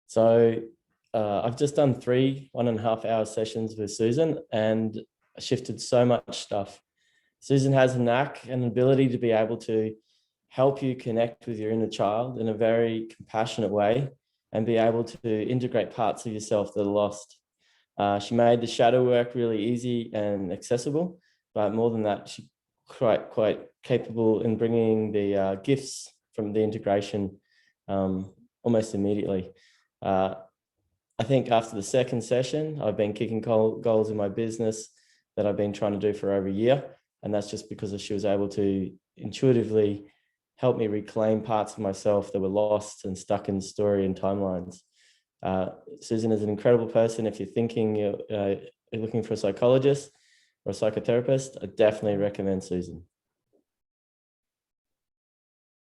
So I've just done 1.5 hour sessions with Susan and shifted so much stuff. Susan has a knack and ability to be able to help you connect with your inner child in a very compassionate way and be able to integrate parts of yourself that are lost. She made the shadow work really easy and accessible, but more than that, she's quite capable in bringing the gifts from the integration almost immediately. I think after the second session, I've been kicking goals in my business that I've been trying to do for over a year. And that's just because she was able to intuitively help me reclaim parts of myself that were lost and stuck in story and timelines. Susan is an incredible person. If you're thinking you're looking for a psychologist or a psychotherapist, I definitely recommend Susan.